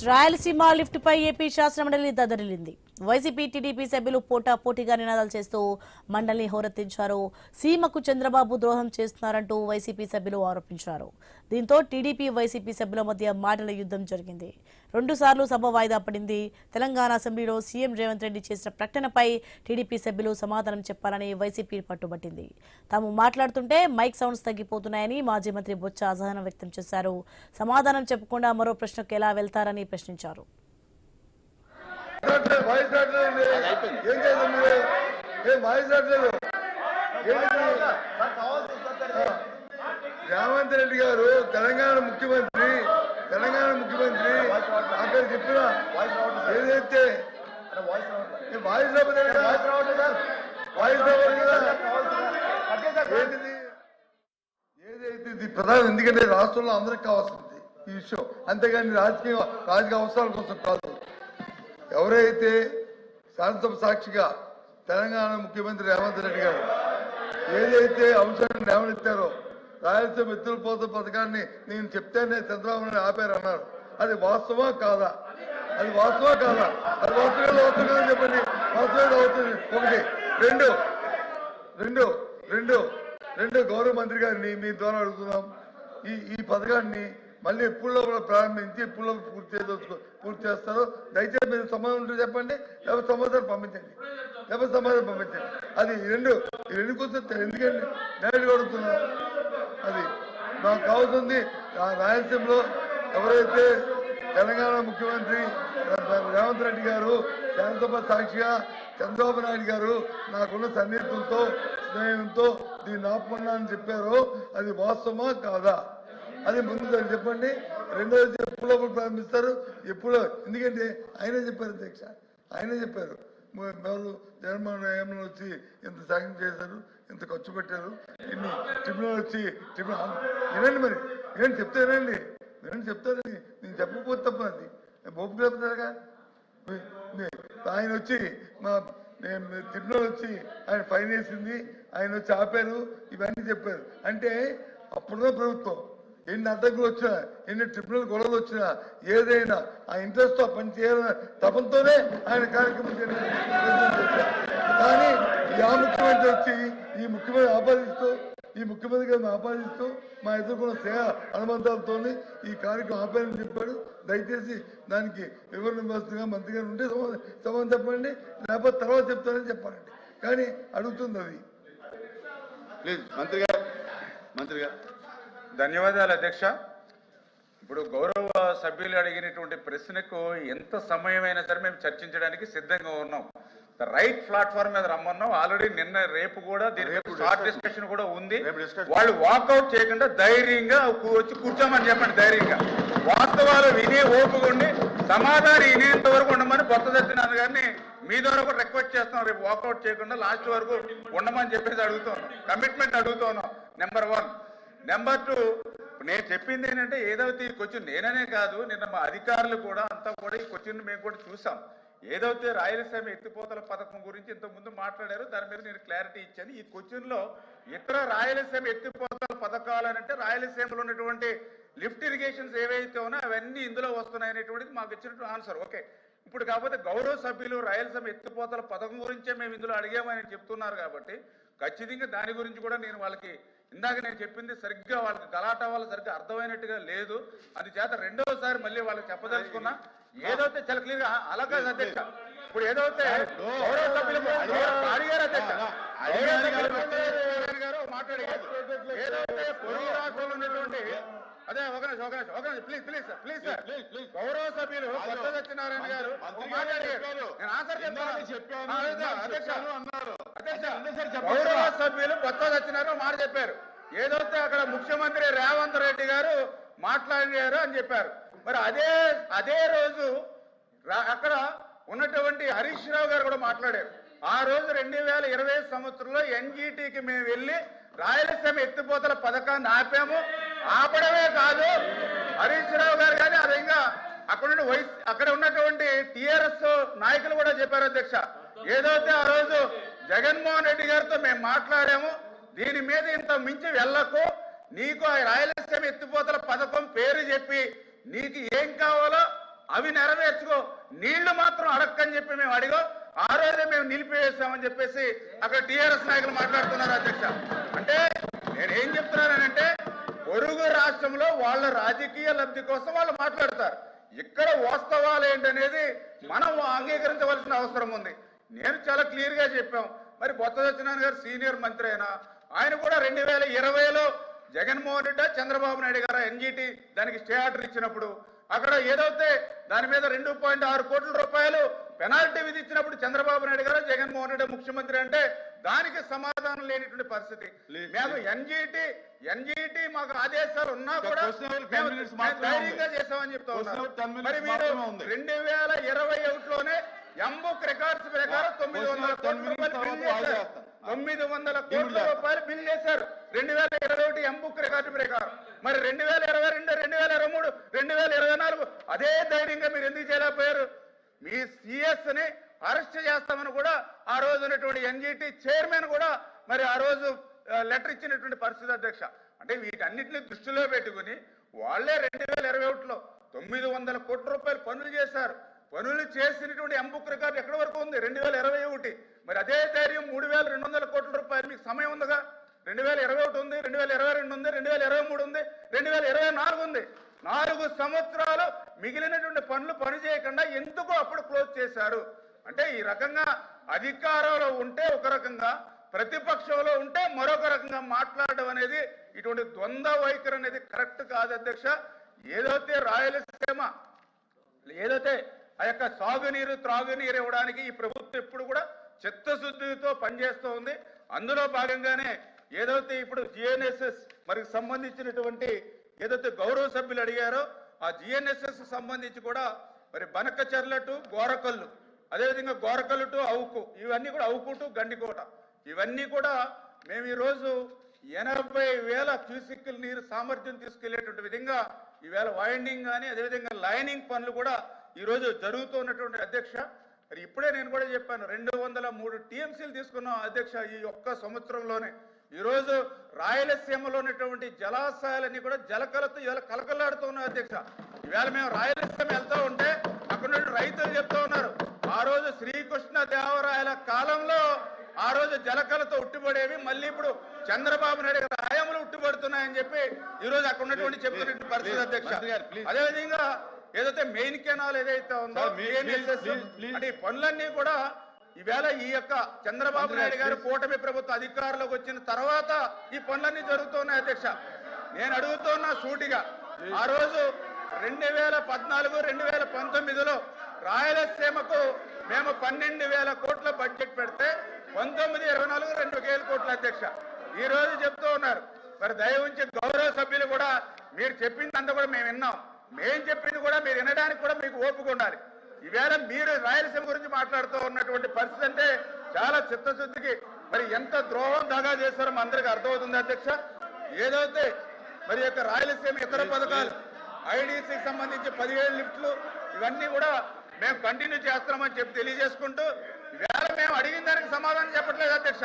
Rayalaseema lift పై AP శాసనమండలి దదరిల్లింది. YCP TDP సభ్యులు పోటాపోటీగా నినాదాలు చేస్తూ మండలిని హోరెత్తించారు. సీమకు చంద్రబాబు ద్రోహం చేస్తున్నారంటూ వైసీపీ సభ్యులు ఆరోపించారు. దీంతో టీడీపీ వైసీపీ సభ్యుల మధ్య మాటల యుద్ధం జరిగింది. 2 సార్లు సభ వాయిదా పడింది. తెలంగాణ అసెంబ్లీలో సీఎం రేవంత్ రెడ్డి చేసిన ప్రకటనపై టీడీపీ సభ్యులు సమాధానం చెప్పాలని వైసీపీ పట్టుబట్టింది. తాము మాట్లాడుతుంటే మైక్ సౌండ్స్ తగ్గిపోతున్నాయని మాజీ మంత్రి బొత్స అసహనం వ్యక్తం చేశారు. సమాధానం చెప్పకుండా మరో ప్రశ్నకు ఎలా వెళ్తారని ప్రశ్నించారు. రేవంత్ రెడ్డి గారు తెలంగాణ ముఖ్యమంత్రి అక్కడ చెప్పిన ఏదైతే ఏదైతే ప్రధానం, ఎందుకంటే రాష్ట్రంలో అందరికి కావాల్సింది ఈ విషయం, అంతేగాని రాజకీయ అవసరాల కోసం కాదు. ఎవరైతే శాసనసభ సాక్షిగా తెలంగాణ ముఖ్యమంత్రి రేవంత్ రెడ్డి గారు ఏదైతే అంశాన్ని లేవనెత్తారో, రాయలసీమ ఎత్తులపోత పథకాన్ని నేను చెప్తేనే చంద్రబాబు నాయుడు ఆపారన్నారు. అది వాస్తవా కాదా? అది వాస్తవమే అవుతుందని చెప్పండి. వాస్తవం అవుతుంది. ఒకటి. రెండు గౌరవ మంత్రి గారిని మీ ద్వారా అడుగుతున్నాం, ఈ పథకాన్ని మళ్ళీ ఎప్పుడులో ప్రారంభించి ఎప్పుడులో పూర్తి చేస్తారో దయచేసి మీరు సమాధానం ఉంటే చెప్పండి, లేకపోతే సమాధానం పంపించండి. అది ఈ రెండు కూర్చొని ఎందుకండి నేను అడుగుతున్నా. అది నాకు కావాల్సింది. రాయలసీమలో ఎవరైతే తెలంగాణ ముఖ్యమంత్రి రేవంత్ రెడ్డి గారు శాసనసభ సాక్షిగా చంద్రబాబు నాయుడు గారు నాకున్న సన్నిహితులతో స్నేహంతో దీన్ని ఆపమన్నా అని చెప్పారో అది వాస్తవమా కాదా? అది ముందు చెప్పండి. రెండోది ఎప్పుడో ప్రారంభిస్తారు, ఎప్పుడో. ఎందుకంటే ఆయనే చెప్పారు అధ్యక్ష, ఆయనే చెప్పారు. ఎవరు జగన్మోహన్ ఏమన్నా వచ్చి ఎంత సాయం చేశారు, ఎంత ఖర్చు పెట్టారు, ఇన్ని ట్రిబ్యునల్ వచ్చి వినండి. మరి వినండి, చెప్తారండి. నేను చెప్పకపోతే తప్ప అది బొప్పు చెప్తారుగా. ఆయన వచ్చి ట్రిబ్యునల్ వచ్చి ఆయన ఫైన్ వేసింది, ఆయన వచ్చి ఆపారు, ఇవన్నీ చెప్పారు. అంటే అప్పుడున్న ప్రభుత్వం ఎన్ని అడ్డంకులు వచ్చినా, ఎన్ని ట్రిబ్యునల్ గొడవలు వచ్చినా, ఏదైనా ఆ ఇంట్రెస్ట్ తో పని చేయాలన్న తపంతోనే ఆయన కార్యక్రమం చేశారు. కానీ ఆ ముఖ్యమంత్రి వచ్చి ఈ ముఖ్యమంత్రి గారిని ఆపాదిస్తూ మా ఎదుర్కొన్న సేవ అనుబంధాలతో ఈ కార్యక్రమం ఆపాలని చెప్పాడు. దయచేసి దానికి వివరణ ఇవ్వాల్సిందిగా మంత్రి గారు ఉంటే సమాధానం చెప్పండి, లేకపోతే తర్వాత చెప్తానని చెప్పాలండి. కానీ అడుగుతుంది అది. ప్లీజ్ మంత్రి గారు. ధన్యవాదాలు అధ్యక్ష. ఇప్పుడు గౌరవ సభ్యులు అడిగినటువంటి ప్రశ్నకు ఎంత సమయమైనా సరే మేము చర్చించడానికి సిద్ధంగా ఉన్నాం. రైట్ ప్లాట్ఫామ్ మీద రమ్మన్నాం. ఆల్రెడీ నిన్న రేపు కూడా దీని షార్ట్ డిస్కషన్ కూడా ఉంది. వాళ్ళు వాకౌట్ చేయకుండా ధైర్యంగా వచ్చి కూర్చోమని చెప్పండి. ధైర్యంగా వాస్తవాలు విని ఓపుకోండి, సమాధానం వినేంత వరకు ఉండమని బొత్స సత్యనారాయణ గారిని మీ ద్వారా కూడా రిక్వెస్ట్ చేస్తున్నాం. రేపు వాకౌట్ చేయకుండా లాస్ట్ వరకు ఉండమని చెప్పేసి అడుగుతున్నాం. కమిట్మెంట్ అడుగుతున్నాం. నెంబర్ 1. నెంబర్ 2, నేను చెప్పింది ఏంటంటే ఏదైతే ఈ క్వశ్చన్ నేననే కాదు, నిన్న మా అధికారులు కూడా అంతా కూడా ఈ క్వశ్చన్ మేము కూడా చూసాం. ఏదైతే రాయలసీమ ఎత్తిపోతల పథకం గురించి ఇంతకుముందు మాట్లాడారో దాని మీద నేను క్లారిటీ ఇచ్చాను. ఈ క్వశ్చన్లో ఇతర రాయలసీమ ఎత్తిపోతల పథకాలు అంటే రాయలసీమలో ఉన్నటువంటి లిఫ్ట్ ఇరిగేషన్స్ ఏవైతే ఉన్నాయో అవన్నీ ఇందులో వస్తున్నాయనేటువంటిది మాకు ఇచ్చినట్టు ఆన్సర్. ఓకే. ఇప్పుడు కాకపోతే గౌరవ సభ్యులు రాయలసీమ ఎత్తిపోతల పథకం గురించే మేము ఇందులో అడిగామని చెప్తున్నారు కాబట్టి ఖచ్చితంగా దాని గురించి కూడా నేను వాళ్ళకి ఇందాక నేను చెప్పింది సరిగ్గా వాళ్ళకి గలాటా వాళ్ళు సరిగ్గా అర్థమైనట్టుగా లేదు. అది చేత రెండోసారి మళ్ళీ వాళ్ళకి చెప్పదలుచుకున్నా. ఏదైతే చాలా క్లియర్ గా అలాగే అధ్యక్ష. ఇప్పుడు ఏదైతే గౌరవ సభ్యులు అడిగారు అధ్యక్ష, మాట్లాడారు ఏదైతే పొరుగు రాష్ట్రంలో ఉన్నటువంటి అదే ఒక నిమిషం ప్లీజ్ సార్ గౌరవ సభ్యులు బొత్స సత్యనారాయణ గారు మాట్లాడారు. నేను ఆన్సర్ చెప్తాను అధ్యక్ష. గౌరవ సభ్యులు బొత్స సత్యనారాయణ మాట చెప్పారు. ఏదైతే అక్కడ ముఖ్యమంత్రి రేవంత్ రెడ్డి గారు మాట్లాడారు అని చెప్పారు. మరి అదే రోజు అక్కడ ఉన్నటువంటి హరీష్ రావు గారు కూడా మాట్లాడారు. ఆ రోజు 2020 సంవత్సరంలో ఎన్జీటీకి మేము వెళ్ళి రాయలసీమ ఎత్తిపోతల పథకాన్ని ఆపాము. ఆపడమే కాదు, హరీష్ రావు గారు కానీ అది ఇంకా అక్కడ ఉన్నటువంటి టిఆర్ఎస్ నాయకులు కూడా చెప్పారు అధ్యక్ష. ఏదైతే ఆ రోజు జగన్మోహన్ రెడ్డి గారితో మేము మాట్లాడాము, దీని మీద ఇంత మించి వెళ్ళకు, నీకు ఆ రాయలసీమ ఎత్తిపోతల పథకం పేరు చెప్పి నీకు ఏం కావాలో అవి నెరవేర్చుకో, నీళ్లు మాత్రం అడక్కని చెప్పి మేము అడిగో ఆ రోజే మేము నిలిపివేస్తామని చెప్పేసి అక్కడ టీఆర్ఎస్ నాయకులు మాట్లాడుతున్నారు అధ్యక్ష. అంటే నేనేం చెప్తున్నానంటే పొరుగు రాష్ట్రంలో వాళ్ళ రాజకీయ లబ్ధి కోసం వాళ్ళు మాట్లాడతారు. ఇక్కడ వాస్తవాలు ఏంటనేది మనం అంగీకరించవలసిన అవసరం ఉంది. నేను చాలా క్లియర్ గా చెప్పాం. మరి బొత్స సత్యనారాయణ గారు సీనియర్ మంత్రి అయినా ఆయన కూడా 2020లో జగన్మోహన్ రెడ్డి చంద్రబాబు నాయుడు గారు ఎన్జీటీ దానికి స్టే ఆర్డర్ ఇచ్చినప్పుడు అక్కడ ఏదైతే దాని మీద 2.6 కోట్ల రూపాయలు పెనాల్టీ విధించినప్పుడు చంద్రబాబు నాయుడు గారు జగన్మోహన్ రెడ్డి ముఖ్యమంత్రి అంటే దానికి సమాధానం లేనిటువంటి పరిస్థితి. మేము ఎన్జీటీ మాకు ఆదేశాలు ఉన్నా కూడా ధైర్యంగా చేసామని చెప్తా ఉన్నాం. మరి మీరు 2021లోనే ఎంబుక్ రికార్డ్స్ ప్రకారం 900 కోట్ల రూపాయలు బిల్ చేశారు. 900 కోట్ల రూపాయలు బిల్ చేశారు 2021 ఎంబుక్ రికార్డు ప్రకారం. మరి 2022, 2023, 2024 అదే ధైర్యంగా మీరు ఎందుకు చేయలేకపోయారు? మీ సిఎస్ ని అరెస్ట్ చేస్తామని కూడా ఆ రోజు ఉన్నటువంటి ఎన్జీటీ చైర్మన్ కూడా మరి ఆ రోజు లెటర్ ఇచ్చినటువంటి పరిస్థితి అధ్యక్ష. అంటే వీటన్నిటిని దృష్టిలో పెట్టుకుని వాళ్లే 2021లో 900 కోట్ల రూపాయలు పనులు చేశారు. పనులు చేసినటువంటి ఎంబుక్ రికార్డు ఎక్కడి వరకు ఉంది? 2021. మరి అదే ధైర్యం 3200 కోట్ల రూపాయలు మీకు సమయం ఉందిగా. 2021 ఉంది, 2022 ఉంది, 2023 ఉంది, 2024 ఉంది. 4 సంవత్సరాలు మిగిలినటువంటి పని చేయకుండా ఎందుకు అప్పుడు క్లోజ్ చేశారు? అంటే ఈ రకంగా అధికారంలో ఉంటే ఒక రకంగా, ప్రతిపక్షంలో ఉంటే మరొక రకంగా మాట్లాడడం అనేది ఇటువంటి ద్వంద్వ వైఖరి అనేది కరెక్ట్ కాదు అధ్యక్ష. ఏదైతే రాయలసీమ ఏదైతే ఆ యొక్క సాగునీరు త్రాగునీరు ఇవ్వడానికి ఈ ప్రభుత్వం ఎప్పుడు కూడా చిత్తశుద్ధితో పనిచేస్తూ ఉంది. అందులో భాగంగానే ఏదైతే ఇప్పుడు జిఎన్ఎస్ఎస్ మరి సంబంధించినటువంటి ఏదైతే గౌరవ సభ్యులు అడిగారో ఆ జిఎన్ఎస్ఎస్ సంబంధించి కూడా మరి బనకచెర్ల టు గోరకల్లు, అదేవిధంగా గోరకల్లు టు అవుకు, ఇవన్నీ కూడా అవుకు టు గండికోట, ఇవన్నీ కూడా మేము ఈరోజు 80,000 క్యూసిక్ల నీరు సామర్థ్యం తీసుకెళ్లేటువంటి విధంగా ఈవేళ వైండింగ్ కానీ అదేవిధంగా లైనింగ్ పనులు కూడా ఈరోజు జరుగుతున్నటువంటి అధ్యక్ష. మరి ఇప్పుడే నేను కూడా చెప్పాను 203 టీఎంసీలు తీసుకున్నాం అధ్యక్ష ఈ ఒక్క సంవత్సరంలోనే. ఈరోజు రాయలసీమలో ఉన్నటువంటి జలాశయాలన్నీ కూడా జలకలతో ఇవాళ కలకలాడుతూ ఉన్నాయి అధ్యక్ష. ఈవేళ మేము రాయలసీమ వెళ్తూ ఉంటే అక్కడ నుండి రైతులు చెప్తూ ఉన్నారు ఆ రోజు శ్రీకృష్ణ దేవరాయల కాలంలో ఆ రోజు జలకలతో ఉట్టిపడేవి, మళ్ళీ ఇప్పుడు చంద్రబాబు నాయుడు గారి హయాంలో ఉట్టిపడుతున్నాయని చెప్పి ఈరోజు అక్కడ ఉన్నటువంటి చెప్తున్నటువంటి పరిస్థితి అధ్యక్ష. అదేవిధంగా ఏదైతే మెయిన్ కెనాల్ ఏదైతే ఉందో అంటే ఈ పనులన్నీ కూడా ఈవేళ ఈ యొక్క చంద్రబాబు నాయుడు గారు కూటమి ప్రభుత్వ అధికారంలోకి వచ్చిన తర్వాత ఈ పనులన్నీ జరుగుతున్నాయి అధ్యక్ష. నేను అడుగుతున్నా సూటిగా, ఆ రోజు 2014, 2019లో రాయలసీమకు మేము 12,000 కోట్ల బడ్జెట్ పెడితే 19-24 2,000 కోట్ల అధ్యక్ష. ఈ రోజు చెప్తూ ఉన్నారు. మరి దయ ఉంచి గౌరవ సభ్యులు కూడా మీరు చెప్పిందంతా కూడా మేము విన్నాం. మేం చెప్పింది కూడా మీరు వినడానికి కూడా మీకు ఓపిక ఉండాలి. ఈవేళ మీరు రాయలసీమ గురించి మాట్లాడుతూ ఉన్నటువంటి పరిస్థితి అంటే చాలా చిత్తశుద్ధికి మరి ఎంత ద్రోహం దగా చేస్తారో అందరికీ అర్థమవుతుంది అధ్యక్ష. ఏదైతే మరి యొక్క రాయలసీమ ఇతర పథకాలు ఐడిసికి సంబంధించి 17 లిఫ్ట్లు ఇవన్నీ కూడా మేము కంటిన్యూ చేస్తున్నామని చెప్పి తెలియజేసుకుంటూ ఈవేళ మేము అడిగిన దానికి సమాధానం చెప్పట్లేదు అధ్యక్ష.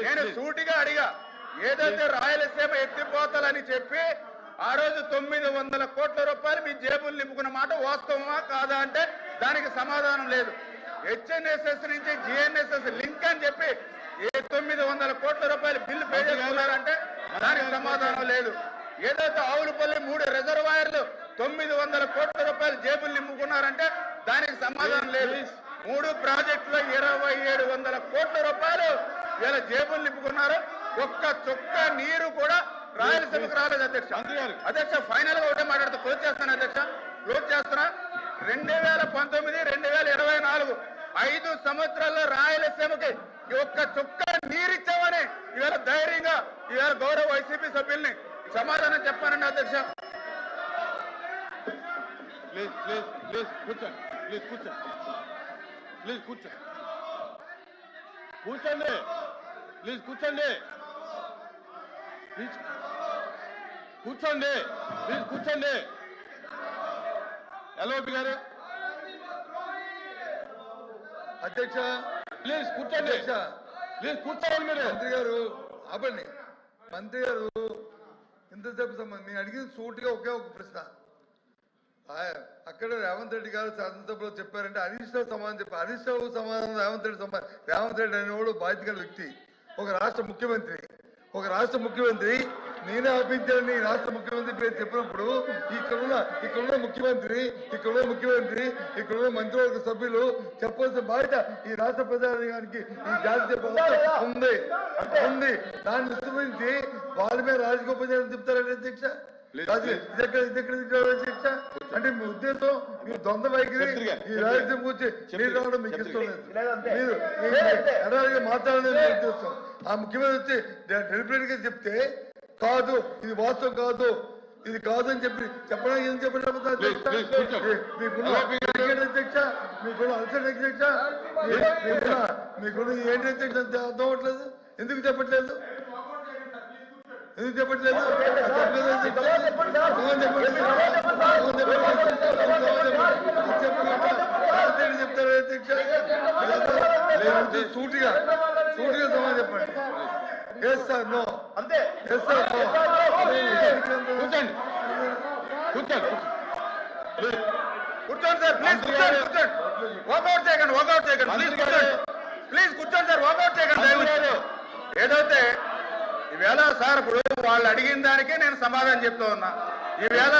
నేను సూటిగా అడిగా ఏదైతే రాయలసీమ ఎత్తిపోతాలని చెప్పి ఆ రోజు 900 కోట్ల రూపాయలు మీ జేబులు నింపుకున్న మాట వాస్తవమా కాదా అంటే దానికి సమాధానం లేదు. హెచ్ఎన్ఎస్ఎస్ నుంచి జిఎన్ఎస్ఎస్ లింక్ అని చెప్పి 900 కోట్ల రూపాయలు బిల్లు పే చేసుకున్నారంటే దానికి సమాధానం లేదు. ఏదైతే ఆవులపల్లి 3 రిజర్వాయర్లు 900 కోట్ల రూపాయలు జేబులు నింపుకున్నారంటే దానికి సమాధానం లేదు. 3 ప్రాజెక్టులో 2,700 కోట్ల రూపాయలు వీళ్ళ జేబులు నింపుకున్నారు. ఒక్క చుక్క నీరు కూడా రాయలసీమకు రాలేదు అధ్యక్ష. అధ్యక్ష ఫైనల్ గా ఒకటే మాట్లాడుతూ క్లోజ్ చేస్తాను అధ్యక్ష, క్లోజ్ చేస్తున్నా. 2019, 2024 5 సంవత్సరాల్లో రాయలసీమకి ఒక్క చుక్క నీరిచ్చామని ఇవాళ ధైర్యంగా ఇవాళ గౌరవ వైసీపీ సభ్యుల్ని సమాధానం చెప్పానండి అధ్యక్ష. కూర్చోండి ఎల్ఓపి గారు అధ్యక్ష ప్లీజ్ కూర్చోండి. ప్లీజ్ కూర్చోండి. మీరు మంత్రి గారు ఆపండి. మంత్రి గారు ఇంతసేపు నేను అడిగింది సూటిగా ఒకే ఒక ప్రశ్న. అక్కడ రేవంత్ రెడ్డి గారు శాసనసభలో చెప్పారంటే హరీష్ రావు సమాధానం చెప్పారు. హరీష్ రావు సమాధానం రేవంత్ రెడ్డి సమాధానం. రేవంత్ రెడ్డి అనేవాడు బాధ్యత గల వ్యక్తి, ఒక రాష్ట్ర ముఖ్యమంత్రి నేనే ఆపించాలని రాష్ట్ర ముఖ్యమంత్రి పేరు చెప్పినప్పుడు ఇక్కడున్న ముఖ్యమంత్రి ఇక్కడున్న మంత్రివర్గ సభ్యులు చెప్పాల్సిన బాధ్యత ఈ రాష్ట్ర ప్రజానికానికి ఈ జాతీయ ప్రభుత్వం ఉంది. దాన్ని విస్తరించి వాళ్ళ మీద రాజగోపాల్ చెప్తారంటే అధ్యక్ష, అధ్యక్ష అంటే మీ ఉద్దేశం మీరు ద్వంద్వ వైఖరి ఈ రాజ్యం గురించి మీరు రావడం మీకు ఇష్టం లేదు, మీరు ఎడారిగా మాట్లాడలేదు మీ ఉద్దేశం. ఆ ముఖ్యమంత్రి వచ్చి డెలిబరేట్ గా చెప్తే కాదు ఇది వాస్తవం కాదు ఇది కాదు అని చెప్పడానికి ఏం చెప్పండి అధ్యక్ష, మీకున్న అలసట అధ్యక్ష, మీకున్న ఏంటి అధ్యక్ష అర్థం అవ్వట్లేదు, ఎందుకు చెప్పట్లేదు చెప్తారు అధ్యక్ష, సూటిగా సమాధానం చెప్పండి. ఎస్ సార్ నో అంతే, ఎస్ సార్ నో. కూర్చోండి సార్, ప్లీజ్ కూర్చోండి. వాకౌట్ చేయకండి ప్లీజ్ కూర్చోండి సార్, వాకౌట్ చేయకండి. ఏదైతే ఈవేళ సార్ ఇప్పుడు వాళ్ళు అడిగిన దానికే నేను సమాధానం చెప్తూ ఉన్నా. ఈవేళ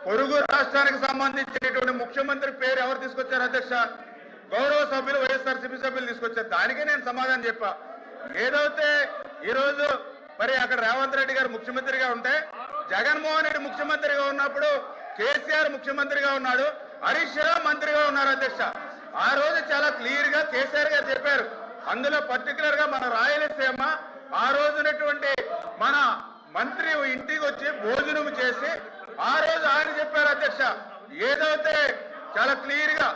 పొరుగు రాష్ట్రానికి సంబంధించినటువంటి ముఖ్యమంత్రి పేరు ఎవరు తీసుకొచ్చారు అధ్యక్ష? గౌరవ సభ్యులు వైఎస్ఆర్సీపీ సభ్యులు తీసుకొచ్చారు. దానికే నేను సమాధానం చెప్పా. ఏదైతే ఈరోజు మరి అక్కడ రేవంత్ రెడ్డి గారు ముఖ్యమంత్రిగా ఉంటే, జగన్మోహన్ రెడ్డి ముఖ్యమంత్రిగా ఉన్నప్పుడు కేసీఆర్ ముఖ్యమంత్రిగా ఉన్నాడు, హరీష్ రావు మంత్రిగా ఉన్నారు అధ్యక్ష. ఆ రోజు చాలా క్లియర్ గా కేసీఆర్ గారు చెప్పారు. అందులో పర్టికులర్ గా మన రాయలసీమ ఆ రోజునటువంటి మన మంత్రి ఇంటికి వచ్చి భోజనం చేసి ఆ రోజు ఆయన చెప్పారు అధ్యక్ష, ఏదైతే చాలా క్లియర్ గా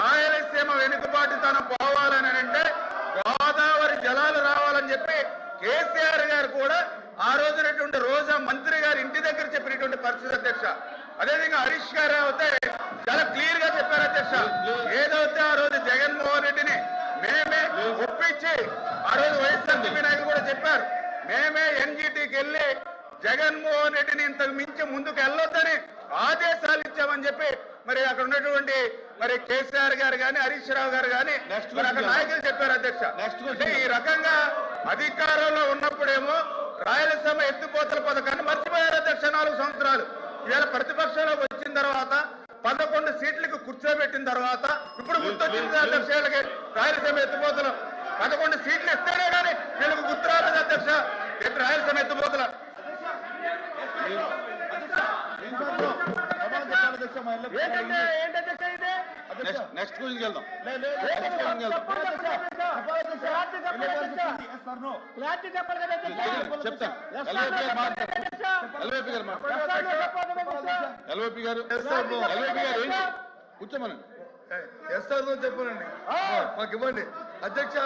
రాయలసీమ వెనుకబాటుతనం పోవాలని అంటే గోదావరి జలాలు రావాలని చెప్పి కేసీఆర్ గారు కూడా ఆ రోజునటువంటి రోజా మంత్రి గారు ఇంటి దగ్గర చెప్పినటువంటి పరిస్థితి అధ్యక్ష. అదేవిధంగా హరీష్ గారు అయితే చాలా క్లియర్ గా చెప్పారు అధ్యక్ష, ఏదైతే ఆ రోజు జగన్మోహన్ రెడ్డిని మేమే ఒప్పించి ఆ రోజు వైఎస్ఆర్సీపీ నాయకులు కూడా చెప్పారు, మేమే ఎన్జీటీకి వెళ్ళి జగన్మోహన్ రెడ్డిని ఇంతకు మించి ముందుకు వెళ్ళొద్దని ఆదేశాలు ఇచ్చామని చెప్పి మరి అక్కడ ఉన్నటువంటి మరి కేసీఆర్ గారు కానీ హరీష్ రావు గారు కానీ మరి అక్కడ నాయకులు చెప్పారు అధ్యక్ష. అంటే ఈ రకంగా అధికారంలో ఉన్నప్పుడేమో రాయలసీమ ఎత్తిపోతల పథకాన్ని మర్చిపోయారు అధ్యక్ష 4 సంవత్సరాలు. ఇవాళ ప్రతిపక్షంలోకి వచ్చిన తర్వాత 11 సీట్లకు కూర్చోబెట్టిన తర్వాత ఇప్పుడు గుర్తొచ్చింది అధ్యక్ష, రాయలసీమ ఎత్తిపోతలు 11 సీట్లు ఇస్తేనే కానీ వీళ్ళకు గుర్తు రాలేదు అధ్యక్ష. ఎప్పుడు రాయలసీమ ఎత్తిపోతల నెక్స్ట్ క్వశ్చన్ వెళ్దాం. చెప్తాను ఎల్ఓపి గారు కూర్చోమని ఎస్ సార్ చెప్పానండి, మాకు ఇవ్వండి అధ్యక్ష.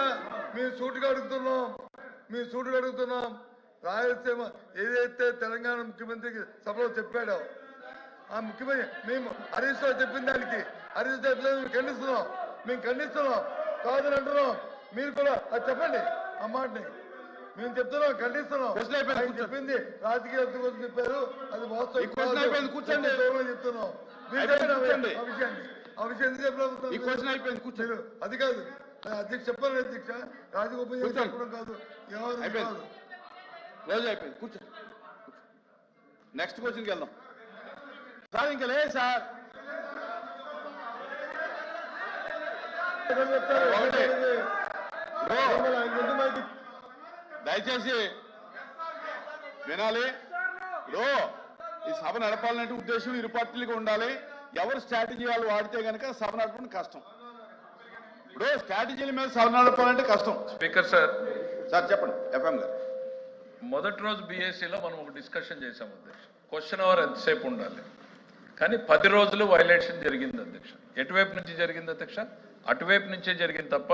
మేము సూటుగా అడుగుతున్నాం. రాయలసీమ ఏదైతే తెలంగాణ ముఖ్యమంత్రికి సభలో చెప్పాడో ఆ ముఖ్యమంత్రి మేము హరీష్ రావు చెప్పిన దానికి హరీష్ రావు మేము ఖండిస్తున్నాం కాదని అంటున్నాం. మీరు కూడా అది చెప్పండి, ఆ మాటని మేము చెప్తున్నాం, ఖండిస్తున్నాం. చెప్పింది రాజకీయ అర్థం కోసం చెప్పారు, అది వాస్తవం కూర్చోండి చెప్తున్నాం. ఆ విషయం ఎందుకు చెప్పలేదు? అది కాదు అధ్యక్ష, చెప్పాలి అధ్యక్ష, రాజగోపాల్ చెప్పడం కాదు, ఎవరు కాదు. రోజు అయిపోయింది, కూర్చో. నెక్స్ట్ క్వశ్చన్కి వెళ్దాం సార్. ఇంకా లేదు సార్. దయచేసి వినాలి. ఈ సభ నడపాలంటే ఉద్దేశం ఇరు పార్టీలుగా ఉండాలి. ఎవరు స్ట్రాటజీ వాళ్ళు వాడితే కనుక సభ నడపడం కష్టం. ఇప్పుడు స్ట్రాటజీల మీద సభ నడపాలంటే కష్టం. స్పీకర్ సార్ చెప్పండి. ఎఫ్ఎం గారు, మొదటి రోజు బీఎస్సీలో మనం ఒక డిస్కషన్ చేశాం అధ్యక్ష. క్వశ్చన్ అవర్ ఎంతసేపు ఉండాలి, కానీ 10 రోజులు వైలేషన్ జరిగింది అధ్యక్ష. ఎటువైపు నుంచి జరిగింది అధ్యక్ష? అటువైపు నుంచే జరిగింది తప్ప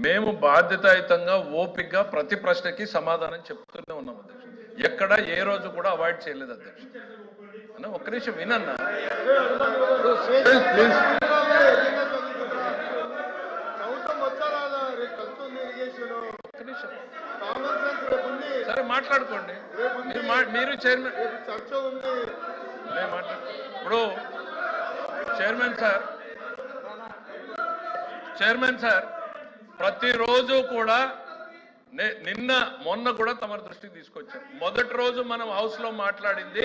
మేము బాధ్యతాయుతంగా ఓపికగా ప్రతి ప్రశ్నకి సమాధానం చెప్తూనే ఉన్నాం అధ్యక్ష. ఎక్కడ ఏ రోజు కూడా అవాయిడ్ చేయలేదు అధ్యక్ష. అన్న ఒక్క నిమిషం వినన్నా. సరే మాట్లాడుకోండి, మీరు చైర్మన్. ఇప్పుడు చైర్మన్ సార్ ప్రతిరోజు కూడా నిన్న మొన్న కూడా తమ దృష్టికి తీసుకొచ్చారు. మొదటి రోజు మనం హౌస్ లో మాట్లాడింది